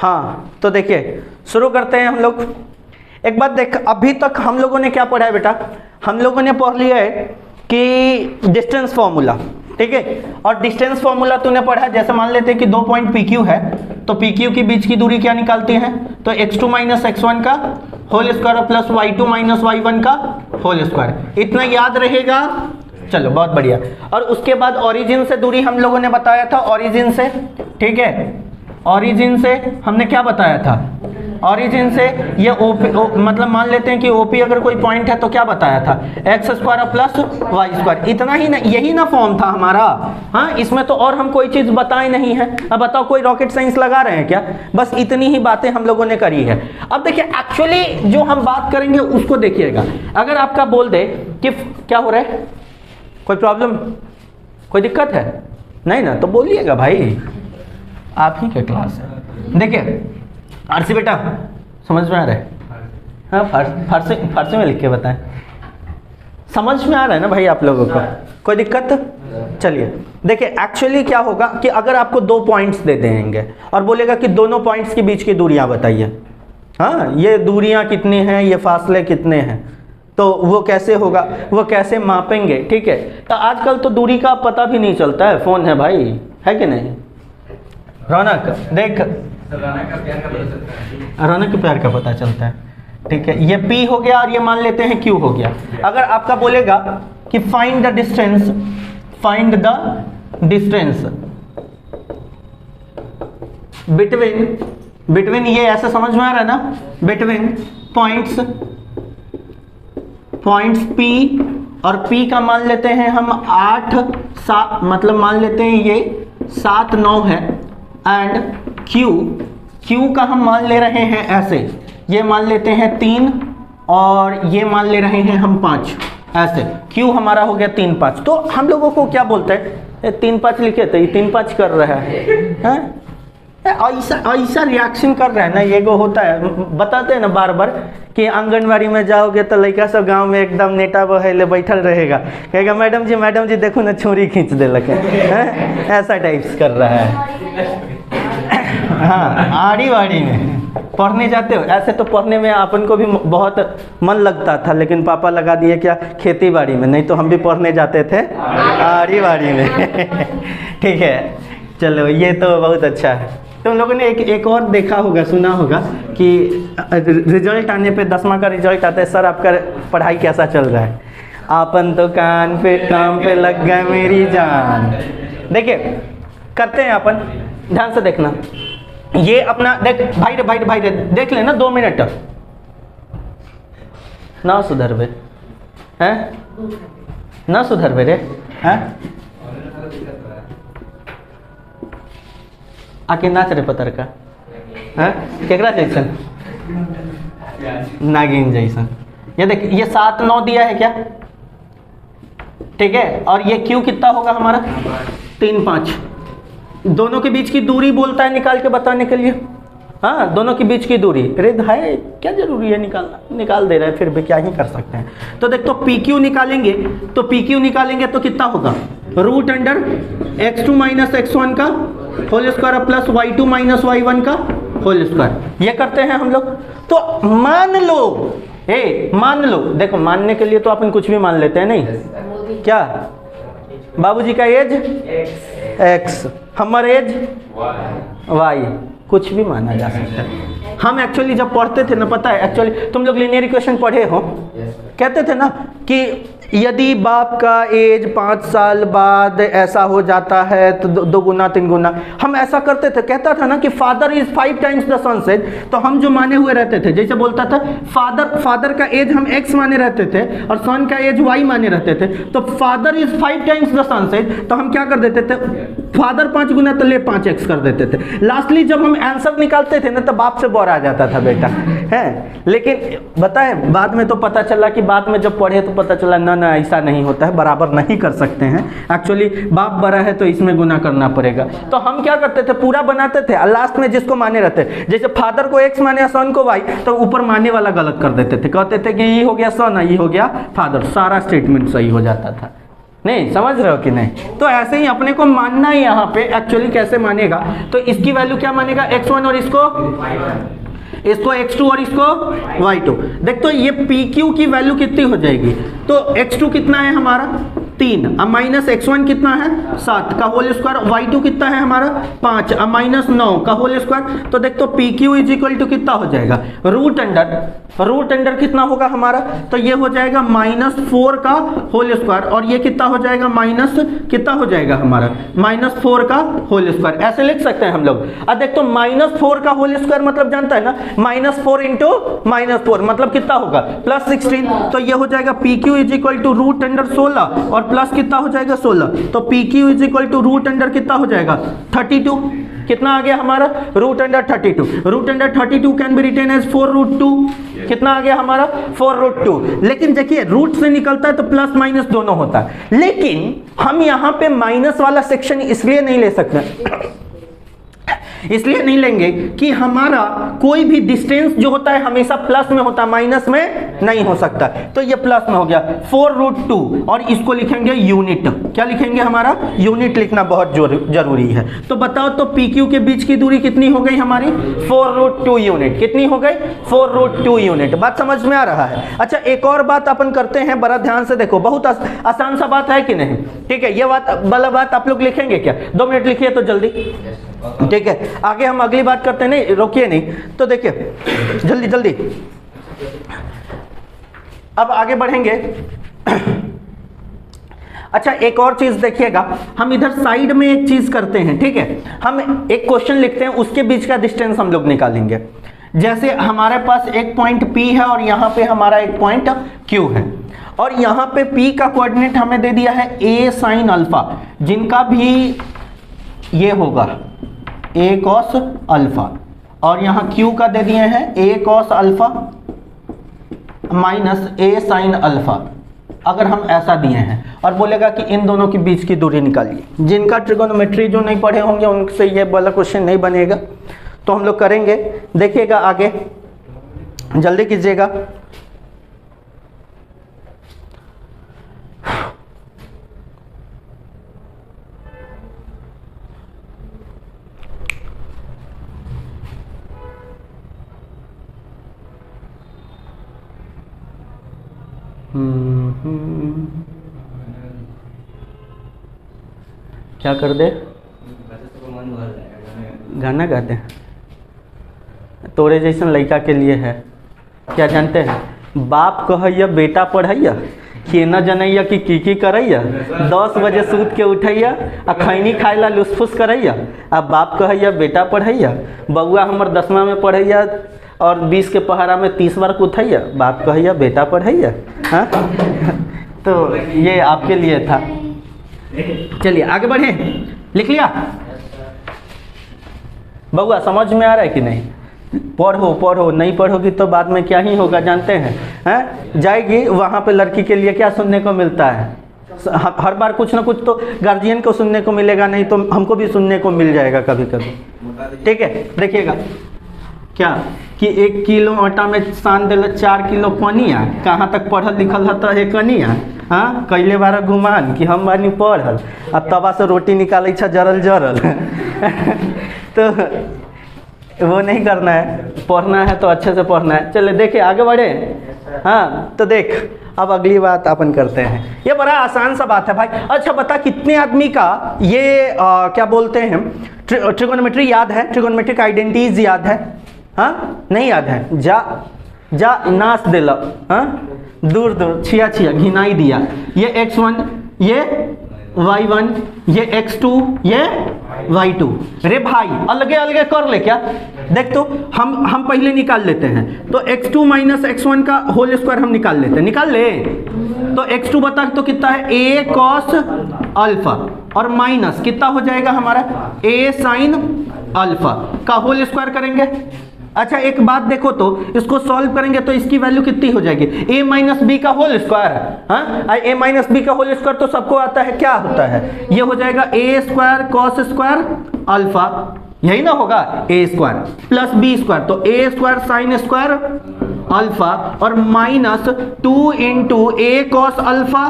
हाँ तो देखिए शुरू करते हैं हम लोग। एक बात देख, अभी तक हम लोगों ने क्या पढ़ा है बेटा, हम लोगों ने पढ़ लिया है कि डिस्टेंस फॉर्मूला, ठीक है। और डिस्टेंस फॉर्मूला तूने पढ़ा, जैसे मान लेते हैं कि 2 पॉइंट PQ है, तो PQ के बीच की दूरी क्या निकालते हैं, तो x2 माइनस x1 का whole square plus y2 minus y1 का होल स्क्वायर। इतना याद रहेगा, चलो बहुत बढ़िया। और उसके बाद ओरिजिन से दूरी हम लोगों ने बताया था, ओरिजिन से, ठीक है, ओरिजिन से हमने क्या बताया था, ओरिजिन से ये मतलब मान लेते हैं कि OP अगर कोई पॉइंट है तो क्या बताया था, X square plus Y square. इतना ही ना, यही ना फॉर्म था हमारा। हाँ, इसमें तो और हम कोई चीज़ बताए नहीं है। अब बताओ कोई रॉकेट साइंस लगा रहे हैं क्या, बस इतनी ही बातें हम लोगों ने करी है। अब देखिए एक्चुअली जो हम बात करेंगे उसको देखिएगा। अगर आपका बोल दे कि क्या हो रहा है, कोई प्रॉब्लम, कोई दिक्कत है नहीं ना, तो बोलिएगा भाई, आप ही के क्लास है। देखिए आरसी बेटा समझ में आ रहा है, हाँ फारसी में लिख के बताएं, समझ में आ रहा है ना भाई आप लोगों को, कोई दिक्कत। चलिए देखिए एक्चुअली क्या होगा कि अगर आपको 2 पॉइंट्स दे देंगे और बोलेगा कि दोनों पॉइंट्स के बीच की दूरियां बताइए, हाँ ये दूरियां कितनी हैं, ये फासले कितने हैं, तो वो कैसे होगा, वो कैसे मापेंगे, ठीक है। तो आजकल तो दूरी का पता भी नहीं चलता है, फ़ोन है भाई, है कि नहीं। रौनक देख, रौनक के प्यार का पता चलता है, ठीक है। ये P हो गया और ये मान लेते हैं Q हो गया। अगर आपका बोलेगा कि find the distance, find the distance between ये ऐसे समझ में आ रहा है ना, बिटवीन पॉइंट्स P, और P का मान लेते हैं हम 8 7, मतलब मान लेते हैं ये 7 9 है, एंड Q का हम मान ले रहे हैं ऐसे, ये मान लेते हैं 3 और ये मान ले रहे हैं हम 5, ऐसे Q हमारा हो गया 3 5। तो हम लोगों को क्या बोलते हैं, 3 5 लिखे तो ये 3 5 कर रहा है, ऐसा रिएक्शन कर रहा है ना। ये को होता है, बताते हैं ना बार बार कि आंगनबाड़ी में जाओगे तो लड़का सब गांव में एकदम नेटा बहेले बैठल रहेगा, कहेगा मैडम जी देखो ना छुरी खींच देलक है, ऐसा टाइप्स कर रहा है। हाँ आड़ी वाड़ी में पढ़ने जाते हो ऐसे, तो पढ़ने में अपन को भी बहुत मन लगता था, लेकिन पापा लगा दिए क्या, खेती बाड़ी में, नहीं तो हम भी पढ़ने जाते थे आड़ी वाड़ी में। ठीक है, चलो ये तो बहुत अच्छा है। तुम लोगों ने एक और देखा होगा, सुना होगा कि रिजल्ट आने पे 10वां का रिजल्ट आता है, सर आपका पढ़ाई कैसा चल रहा है, आपन तो काम पे लग गए मेरी जान। देखिए करते हैं अपन, ध्यान से देखना, ये अपना देख भाई रे देख लेना 2 मिनट ना सुधरबे हैं, ना सुधरबे रे हैं, आके नाच रे पतर का हैं, केकरा जैसन, नागिन जैसन। ये देख ये 7 9 दिया है क्या, ठीक है, और ये Q कितना होगा हमारा 3 5। दोनों के बीच की दूरी बोलता है निकाल के बताने के लिए, हाँ दोनों के बीच की दूरी। अरे भाई क्या जरूरी है निकालना, निकाल दे रहे हैं, फिर भी क्या ही कर सकते हैं। तो देख तो PQ निकालेंगे, तो कितना होगा, root under x2 minus x1 का whole square plus y2 minus y1 का होल स्क्वायर। ये करते हैं हम लोग। तो मान लो, देखो मानने के लिए तो अपन कुछ भी मान लेते हैं, नहीं क्या, बाबूजी का एज x, हमारा एज y, कुछ भी माना जा सकता है। हम एक्चुअली जब पढ़ते थे ना, पता है एक्चुअली तुम लोग लीनियर इक्वेशन पढ़े हो, कहते थे ना कि यदि बाप का एज 5 साल बाद ऐसा हो जाता है तो 2 गुना 3 गुना, हम ऐसा करते थे। कहता था ना कि father is 5 times the son's age, तो हम जो माने हुए रहते थे, जैसे बोलता था फादर का एज हम x माने रहते थे और सन का एज y माने रहते थे, तो father is 5 times the son's age, तो हम क्या कर देते थे, फादर 5 गुना तो ले 5x कर देते थे। लास्टली जब हम आंसर निकालते थे ना तो बाप से बोर आ जाता था बेटा, है। लेकिन बताए बाद में तो पता चला कि बाद में जब पढ़े तो पता चला ना ऐसा नहीं होता है, बराबर नहीं कर सकते हैं। एक्चुअली बाप बड़ा है तो इसमें गुना करना पड़ेगा। तो हम क्या करते थे, पूरा बनाते थे और लास्ट में जिसको माने रहते, जैसे फादर को x माने सन को y, तो ऊपर माने वाला गलत कर देते थे, कहते थे कि ये हो गया सन, ये हो गया फादर, सारा स्टेटमेंट सही हो जाता था। नहीं समझ रहे हो कि नहीं? तो ऐसे ही अपने को मानना है यहाँ पे, एक्चुअली कैसे मानेगा, तो इसकी वैल्यू क्या मानेगा, x1 और इसको x2 और इसको y2। देख तो ये PQ की वैल्यू कितनी हो जाएगी, तो x2 कितना है हमारा 3, अब माइनस x1 कितना है 7 का होल स्क्वायर, y2 कितना है हमारा 5, अब माइनस 9 का होल स्क्वायर। तो देख तो PQ इज इक्वल टू कितना हो जाएगा, रूट अंडर कितना होगा हमारा, तो ये हो जाएगा -4 का होल स्क्वायर, और ये कितना हो जाएगा माइनस कितना हो जाएगा हमारा -4 का होल स्क्वायर। ऐसे लिख सकते हैं हम लोग। अब देख तो -4 का होल स्क्वायर मतलब जानता है ना, -4 इंटू -4 मतलब कितना होगा +16। तो ये हो जाएगा PQ is equal to root under 16 और प्लस कितना हो जाएगा 16। तो PQ is equal to root under कितना हो जाएगा 32। कितना आ गया हमारा root under 32। Root under 32 can be written as 4√2। कितना आ गया हमारा 4√2। लेकिन देखिए रूट से निकलता है तो प्लस माइनस दोनों होता है, लेकिन हम यहां पे माइनस वाला सेक्शन इसलिए नहीं ले सकते, इसलिए नहीं लेंगे कि हमारा कोई भी डिस्टेंस जो होता है हमेशा प्लस में होता है, माइनस में नहीं हो सकता। तो ये प्लस में हो गया 4√2 और इसको लिखेंगे यूनिट। क्या लिखेंगे हमारा यूनिट लिखना बहुत जरूरी है। तो बताओ तो PQ के बीच की दूरी कितनी हो गई हमारी 4√2 यूनिट। कितनी हो गई 4√2 यूनिट। बात समझ में आ रहा है। अच्छा एक और बात अपन करते हैं, बड़ा ध्यान से देखो, बहुत आसान सा बात है कि नहीं, ठीक है। ये बात आप लोग लिखेंगे क्या, 2 मिनट लिखिए तो जल्दी, ठीक है। आगे हम अगली बात करते हैं, नहीं रोकिए नहीं, तो देखिए जल्दी जल्दी अब आगे बढ़ेंगे। अच्छा एक और चीज देखिएगा, हम इधर साइड में एक चीज करते हैं, ठीक है। हम एक क्वेश्चन लिखते हैं, उसके बीच का डिस्टेंस हम लोग निकालेंगे। जैसे हमारे पास एक पॉइंट P है और यहां पे हमारा एक पॉइंट Q है, और यहां पे P का कोऑर्डिनेट हमें दे दिया है a sin अल्फा, जिनका भी ये होगा a cos अल्फा, और यहाँ Q का दे दिए हैं a cos alpha minus a sin alpha. अगर हम ऐसा दिए हैं और बोलेगा कि इन दोनों के बीच की दूरी निकालिए, जिनका ट्रिगोनोमेट्री जो नहीं पढ़े होंगे उनसे ये वाला क्वेश्चन नहीं बनेगा, तो हम लोग करेंगे। देखिएगा आगे, जल्दी कीजिएगा। क्या कर दे, गाना गा दे, तोरे जैसन लड़का के लिए है। क्या जानते हैं, बाप कहैया बेटा पढ़ैया, के न जनैया कि की करैया, 10 बजे सूत के उठैया आ खैनी खाए ला लुसफुस करैया। अब बाप कहैया बेटा पढ़ैया, बउआ हमर 10वां में पढ़ैया और 20 के पहाड़ा में 30 बार कुथैया, बाप कहैया बेटा पढ़ैया। हाँ तो ये आपके लिए था। चलिए आगे बढ़े, लिख लिया बउआ, समझ में आ रहा है कि नहीं? पढ़ो, नहीं पढ़ोगी तो बाद में क्या ही होगा जानते हैं, जाएगी वहाँ पे लड़की के लिए क्या सुनने को मिलता है, हर बार कुछ ना कुछ तो गार्जियन को सुनने को मिलेगा, नहीं तो हमको भी सुनने को मिल जाएगा कभी कभी, ठीक है। देखिएगा क्या कि 1 किलो आटा में सान दिल 4 किलो पनिया, कहाँ तक पढ़ल लिखल है तो है कनिया। हाँ कैले बार गुमान कि हम बानी पढ़ल, अब तवा से रोटी निकाले छा जरल तो वो नहीं करना है, पढ़ना है तो अच्छे से पढ़ना है। चले देखिए आगे बढ़े। हाँ तो देख अब अगली बात अपन करते हैं, ये बड़ा आसान सा बात है भाई। अच्छा बता कितने आदमी का ये क्या बोलते हैं ट्रिगोनोमेट्री याद है, ट्रिगोनोमेट्रिक आइडेंटिटीज याद है? हाँ नहीं याद है, जा नाश दिल, हाँ दूर छिया घिनाई दिया, ये x1 ये y1 ये x2 ये y2। रे भाई अलगे अलगे कर ले क्या, देख तो हम पहले निकाल लेते हैं, तो x2 माइनस x1 का होल स्क्वायर हम निकाल लेते हैं, निकाल ले। तो x2 बता तो कितना है a cos अल्फा और माइनस कितना हो जाएगा हमारा a sin अल्फा का होल स्क्वायर करेंगे। अच्छा एक बात देखो तो इसको सॉल्व करेंगे तो इसकी वैल्यू कितनी हो जाएगी, a माइनस बी का होल स्क्वायर। हाँ a माइनस बी का होल स्क्वायर तो सबको आता है, क्या होता है, ये हो जाएगा a square cos square alpha, यही ना होगा a square plus B square, तो a square sine square alpha और minus 2 into a cos alpha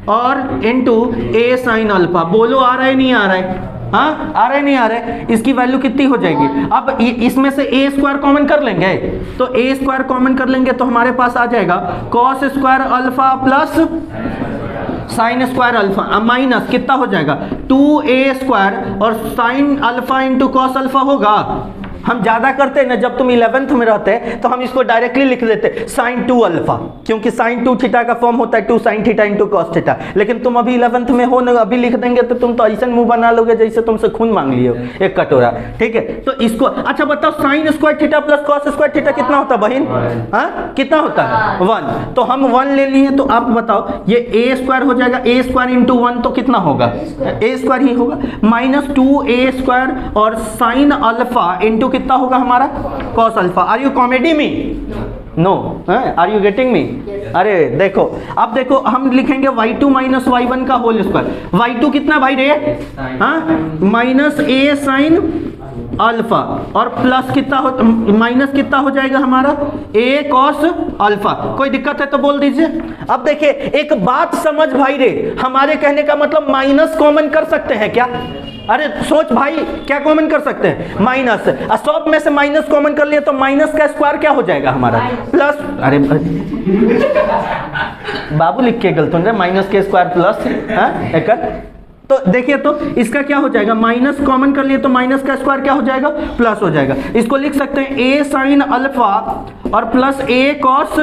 और इनटू ए साइन अल्फा। बोलो आ रहा है नहीं आ रहा है? हाँ आ रहा है नहीं आ रहा है? इसकी वैल्यू कितनी हो जाएगी? अब इसमें से ए स्क्वायर कॉमन कर लेंगे, तो ए स्क्वायर कॉमन कर लेंगे तो हमारे पास आ जाएगा cos square alpha plus sign square alpha minus कितना हो जाएगा 2a स्क्वायर और sine alpha into cos alpha होगा। हम ज्यादा करते हैं ना, जब तुम 11th में रहते तो हम इसको डायरेक्टली लिख देते साइन 2 अल्फा, क्योंकि साइन 2 थीटा का फॉर्म होता है 2 sine theta into cos theta. लेकिन तुम अभी 11th में हो ना, अभी लिख देंगे तो तुम तो ऐसा मुंह बना लोगे जैसे तुमसे खून मांग लियो एक कटोरा। ठीक है, तो इसको अच्छा बताओ, sine square theta plus cos square theta कितना होता है बहन? हाँ कितना होता है? 1। तो हम 1 ले लिए, तो आप बताओ ये ए स्क्वायर हो जाएगा, ए स्क्वायर इंटू 1 तो कितना होगा? ए स्क्वायर ही होगा, माइनस 2a स्क्वायर और साइन अल्फा इंटू कितना होगा हमारा? Cos alpha. Are you comedy में? No. Are you getting me? अरे देखो, अब देखो हम लिखेंगे y2 माइनस y1 का होल स्क्वायर। y2 कितना भाई रे? हाँ माइनस a साइन अल्फा और प्लस कितना हो, माइनस कितना हो जाएगा हमारा? a cos alpha. कोई दिक्कत है तो बोल दीजिए। अब देखिए एक बात समझ भाई रे, हमारे कहने का मतलब माइनस कॉमन कर सकते हैं क्या? अरे सोच भाई, क्या कॉमन कर सकते हैं? माइनस। सब में से माइनस कॉमन कर लिए तो माइनस का स्क्वायर क्या हो जाएगा हमारा? प्लस। अरे बाबू लिख के गलत हो, माइनस के स्क्वायर प्लस एक। तो देखिए तो इसका क्या हो जाएगा? माइनस कॉमन कर लिए तो माइनस का स्क्वायर क्या हो जाएगा? प्लस हो जाएगा। इसको लिख सकते हैं a साइन अल्फा और प्लस a कॉस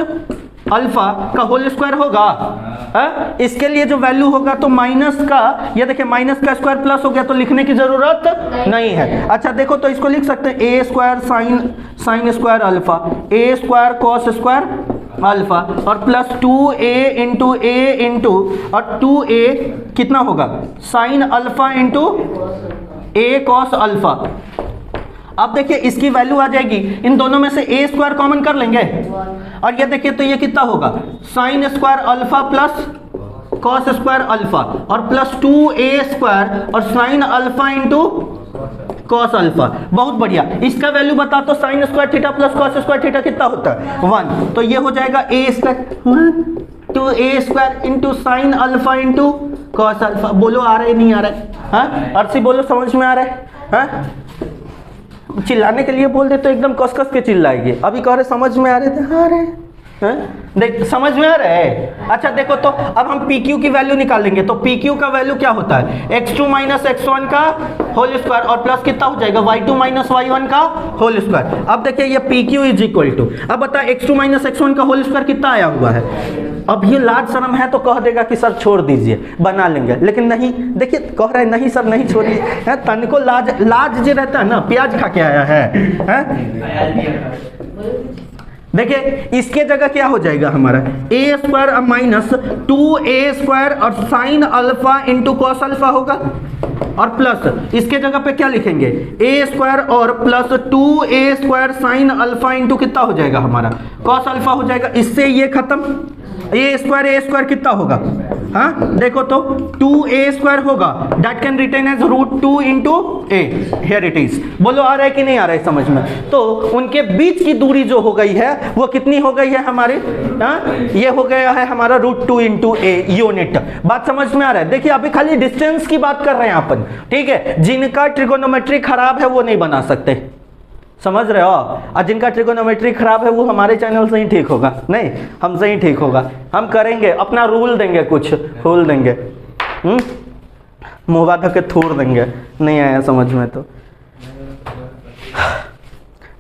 अल्फा का होल स्क्वायर होगा। इसके लिए जो वैल्यू होगा तो माइनस का, ये देखिए माइनस का स्क्वायर प्लस हो गया तो लिखने की जरूरत नहीं है। अच्छा देखो तो इसको लिख सकते हैं a square sine square alpha, a square cos square alpha और plus 2a into a into और 2a कितना होगा? Sine alpha into a cos alpha. अब देखिए इसकी वैल्यू आ जाएगी, इन दोनों में से a स्क्वायर कॉमन कर लेंगे और ये देखिए तो ये कितना होगा? Sign square alpha plus cos square alpha और प्लस 2a स्क्वायर और sine alpha into cos alpha. बहुत बढ़िया। इसका वैल्यू बता तो sine square theta plus cos square theta कितना होता है? 1। तो ये हो जाएगा a square 2a square into sine alpha into cos alpha. बोलो आ रहा है नहीं आ रहा है? हाँ अर्सी बोलो, समझ में आ रहा है? हाँ चिल्लाने के लिए बोल दे तो एकदम कस कस के चिल्लाएगी। अभी कह रहे समझ में आ रहे थे, हाँ रहे देख समझ में आ रहा है। अच्छा देखो तो अब हम PQ की वैल्यू निकालेंगे, तो PQ का वैल्यू क्या होता है? x2 माइनस x1 का होल स्क्वायर और प्लस कितना हो जाएगा? y2 माइनस y1 का होल स्क्वायर। अब देखिए ये PQ इज इक्वल टू, अब बता x2 माइनस x1 का होल स्क्वायर कितना आया हुआ है? अब ये लाज शर्म है तो कह देगा कि सर छोड़ दीजिए बना लेंगे, लेकिन नहीं, देखिए कह रहे हैं नहीं सर नहीं छोड़िए। तन को लाज जो रहता है ना, प्याज खा के आया है। देखिए इसके जगह क्या हो जाएगा हमारा? a square minus 2a square और sine alpha into cos alpha होगा और प्लस इसके जगह पे क्या लिखेंगे? a स्क्वायर और plus 2a square sine alpha into कितना हो जाएगा हमारा? कॉस अल्फा हो जाएगा। इससे ये खत्म। a स्क्वायर कितना होगा? हाँ देखो तो 2a स्क्वायर होगा, that can written as √2 into a। Here it is. बोलो आ रहा है कि नहीं आ रहा है समझ में? तो उनके बीच की दूरी जो हो गई है वो कितनी हो गई है हमारे? ये हो गया है हमारा √2 इंटू a यूनिट। बात समझ में आ रहा है? देखिए अभी खाली डिस्टेंस की बात कर रहे हैं अपन, ठीक है? जिनका ट्रिगोनोमेट्री खराब है वो नहीं बना सकते, समझ रहे हो? और जिनका ट्रिगोनोमेट्री खराब है वो हमारे चैनल से ही ठीक होगा, नहीं हमसे ही ठीक होगा। हम करेंगे अपना रूल देंगे, कुछ रूल देंगे, मुँह धो के थोड़ देंगे। नहीं आया समझ में तो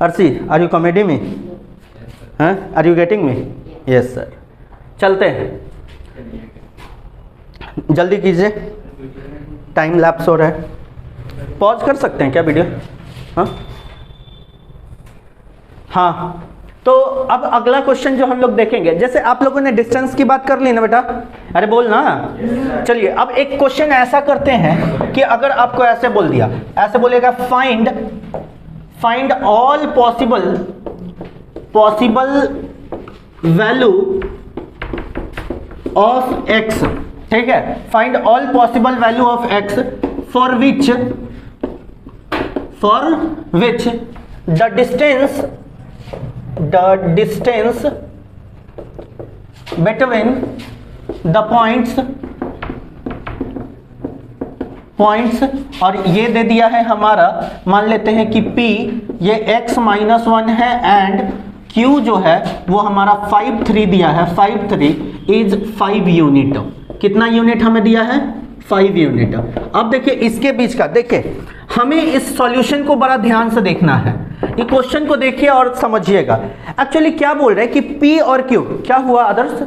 अर्सी आर यू कॉमेडी में? हाँ are you getting me? Yes sir. चलते हैं, जल्दी कीजिए, टाइम लैप्स हो रहा है। पॉज कर सकते हैं क्या वीडियो? हाँ तो अब अगला क्वेश्चन जो हम लोग देखेंगे, जैसे आप लोगों ने डिस्टेंस की बात कर ली ना बेटा, अरे बोल ना। चलिए अब एक क्वेश्चन ऐसा करते हैं कि अगर आपको ऐसे बोल दिया, ऐसे बोलेगा find all possible value of x, ठीक है? Find all possible value of x for which the distance between the points points, और ये दे दिया है हमारा, मान लेते हैं कि P ये x माइनस 1 है एंड Q जो है वो हमारा 5 दिया है, 5 इज 5 यूनिट। कितना यूनिट हमें दिया है? 5 यूनिट। अब देखिए इसके बीच का, देखिए हमें इस सॉल्यूशन को बड़ा ध्यान से देखना है, ये क्वेश्चन को देखिए और समझिएगा। एक्चुअली क्या बोल रहे हैं कि P और Q क्या हुआ आदर्श?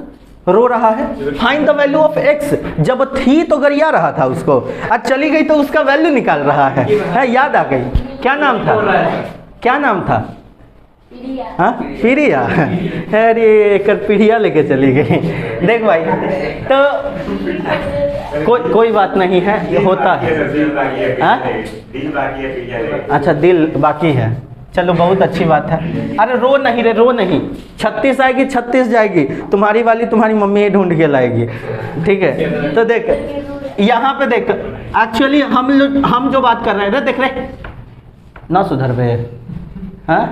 रो रहा है। Find the value of x, जब थी तो गरिया रहा था उसको, आज चली गई तो उसका वैल्यू निकाल रहा है, याद आ गई। क्या नाम था? क्या नाम था? हाँ पीरिया। अरे एक पीढ़िया लेके चली गई। देख भाई, तो कोई बात नहीं है, ये होता है। हाँ? अच्छा दिल बाकी है, चलो बहुत अच्छी बात है। अरे रो नहीं रे, रो नहीं, 36 आएगी 36 जाएगी, तुम्हारी वाली तुम्हारी मम्मी ढूंढ के लाएगी, ठीक है। तो देख यहाँ पे देख, एक्चुअली हम जो बात कर रहे हैं, देख रहे ना सुधर बे, हाँ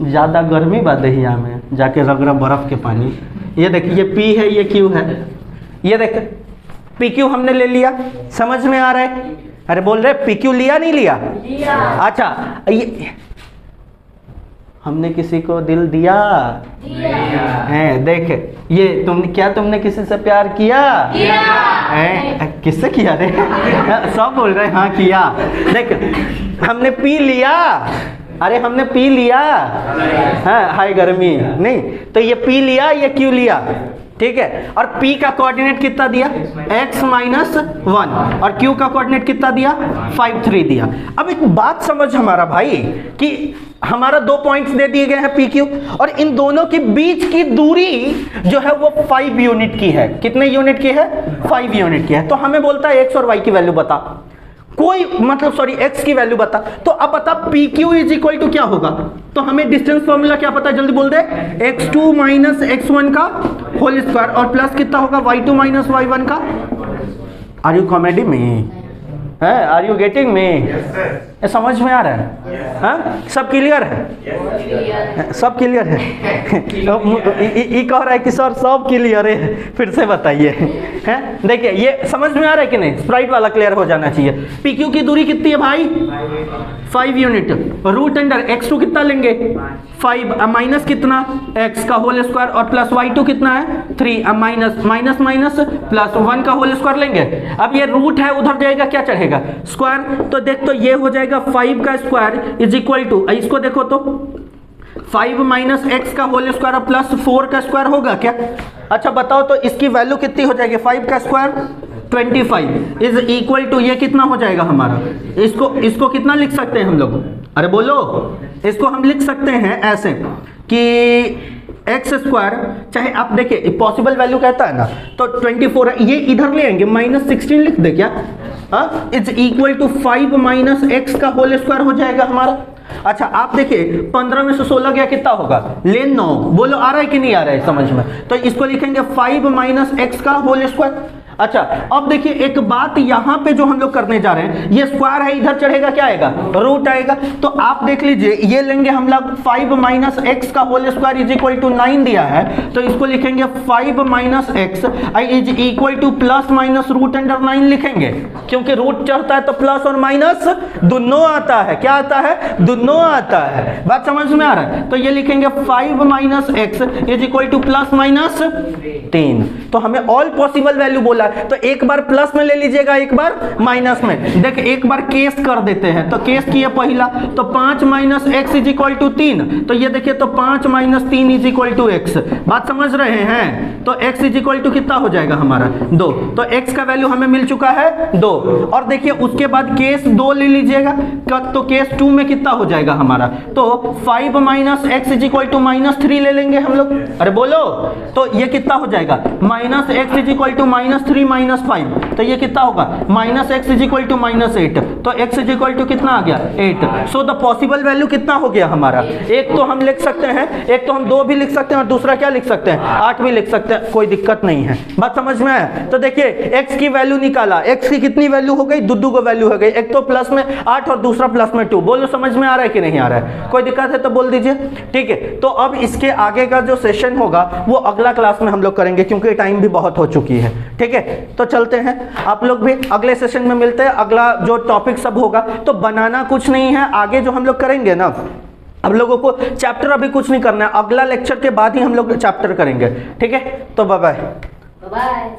ज़्यादा गर्मी बा दहिया में, जाके रगड़ा बर्फ के पानी। ये देख, ये P है, ये Q है, ये देख PQ हमने ले लिया, समझ में आ रहा है? अरे बोल रहे PQ लिया नहीं लिया? अच्छा, ये हमने किसी को दिल दिया है? देख ये तुमने किसी से प्यार किया है? किससे किया रे? सब बोल रहे हाँ किया। देख हमने पी लिया, अरे हमने पी लिया, हाँ हाय गर्मी नहीं, तो ये पी लिया, ये क्यों लिया, ठीक है। और P का कोऑर्डिनेट कितना दिया? x माइनस 1, और Q का कोऑर्डिनेट कितना दिया? 5 3 दिया। अब एक बात समझ हमारा भाई कि हमारा 2 पॉइंट्स दे दिए गए हैं PQ, और इन दोनों के बीच की दूरी जो है वो 5 यूनिट की है। कितने यूनिट की है? 5 यूनिट की है। तो हमें बोलता है x और y की वैल्यू बता, कोई मतलब सॉरी x की वैल्यू बता। तो अब बता PQ इज इक्वल टू क्या होगा? तो हमें डिस्टेंस फॉर्मूला क्या पता है, जल्दी बोल दे। x2 माइनस x1 का होल स्क्वायर, और प्लस कितना होगा? y2 माइनस y1 का। आर यू कॉमेडी में है? आर यू गेटिंग में? समझ में आ रहा है? हाँ सब क्लियर है? सब क्लियर है? ये कह रहा है कि सर सब क्लियर है, फिर से बताइए। हैं देखिए ये समझ में आ रहा है कि नहीं? स्प्राइट वाला क्लियर हो जाना चाहिए। PQ की दूरी कितनी है भाई? 5 यूनिट। रूट अंडर x2 कितना लेंगे? 5, माइनस कितना? x का होल स्क्वायर, और प्लस y2 कितना है? 3, माइनस माइनस माइनस प्लस 1 का होल स्क्वायर लेंगे। अब ये रूट है, उधर जाएगा क्या चढ़ेगा? स्क्वायर। तो देख, तो ये हो जाएगा 5 का स्क्वायर इज इक्वल टू, इसको देखो तो 5 माइनस एक्स का होल स्क्वायर और प्लस 4 का स्क्वायर होगा क्या? अच्छा बताओ तो इसकी वैल्यू कितनी हो जाएगी? 5 का स्क्वायर 25 इज इक्वल टू, ये कितना हो जाएगा हमारा? इसको कितना लिख सकते हैं हम लोग? अरे बोलो, इसको हम लिख सकते हैं ऐसे कि एक्स स्क्वायर, चाहे आप देखिए पॉसिबल वैल्यू कहता है ना, तो 24 है, ये इधर ले आएंगे, माइनस 16 लिख दे क्या? हाँ is equal to 5 minus X का होल स्क्वायर हो जाएगा हमारा। अच्छा आप देखिए 15 में से 16 गया कितना होगा? ले 9। बोलो आ रहा है कि नहीं आ रहा है समझ में? तो इसको लिखेंगे 5 माइनस एक्स का होल स्क्वायर। अच्छा अब देखिए एक बात यहाँ पे जो हम लोग करने जा रहे हैं, ये स्क्वायर है, इधर चढ़ेगा क्या आएगा? रूट आएगा। तो आप देख लीजिए ये लेंगे हम लोग 5 माइनस एक्स का whole square is equal to 9 दिया है, तो इसको लिखेंगे 5 minus x is equal to plus minus root under 9 लिखेंगे, क्योंकि रूट चढ़ता है तो प्लस और माइनस दोनों आता है। क्या आता है? दोनों आता है। बात समझ में आ रहा है? तो ये लिखेंगे 5 minus x is equal to plus minus 3। तो हमें ऑल पॉसिबल वैल्यू बोला, तो एक बार प्लस में ले लीजिएगा, एक बार माइनस में। देख एक बार केस कर देते हैं, तो केस किया पहला, तो 5 minus x is equal to 3, तो ये देखिए तो 5 minus 3 is equal to X. बात समझ रहे हैं? तो एक्स इज इक्वल टू कितना हो जाएगा हमारा? 2। तो एक्स का वैल्यू हमें मिल चुका है 2। और देखिए उसके बाद केस 2 ले लीजिएगा, तो केस 2 में कितना हो जाएगा हमारा? तो 5 minus x is equal to minus 3 ले लेंगे हम लोग। अरे बोलो, तो ये कितना हो जाएगा? Minus x is equal to minus 3 minus 5, तो ये कितना होगा? Minus x is equal to minus 8। तो x इज इक्वल टू कितना आ गया 8। सो द पॉसिबल वैल्यू कितना हो गया हमारा, एक तो हम लिख सकते हैं, एक तो हम 2 भी लिख सकते हैं और दूसरा क्या लिख सकते हैं 8 भी लिख सकते हैं, कोई दिक्कत नहीं है। बात समझ में आया? तो देखिए x की वैल्यू निकाला, x की कितनी वैल्यू हो गई, दो को वैल्यू हो गई, एक तो प्लस में 8 और दूसरा प्लस में 2। बोलो समझ में आ रहा है कि नहीं आ रहा है? कोई दिक्कत है तो बोल दीजिए, ठीक है। तो अब इसके आगे का जो सेशन होगा वो अगला क्लास में हम लोग करेंगे, क्योंकि टाइम भी बहुत हो चुकी है, ठीक है। तो चलते हैं, आप लोग भी अगले सेशन में मिलते हैं। अगला जो टॉपिक सब होगा तो बनाना कुछ नहीं है, आगे जो हम लोग करेंगे ना, हम लोगों को चैप्टर अभी कुछ नहीं करना है, अगला लेक्चर के बाद ही हम लोग चैप्टर करेंगे, ठीक है। तो बाय बाय।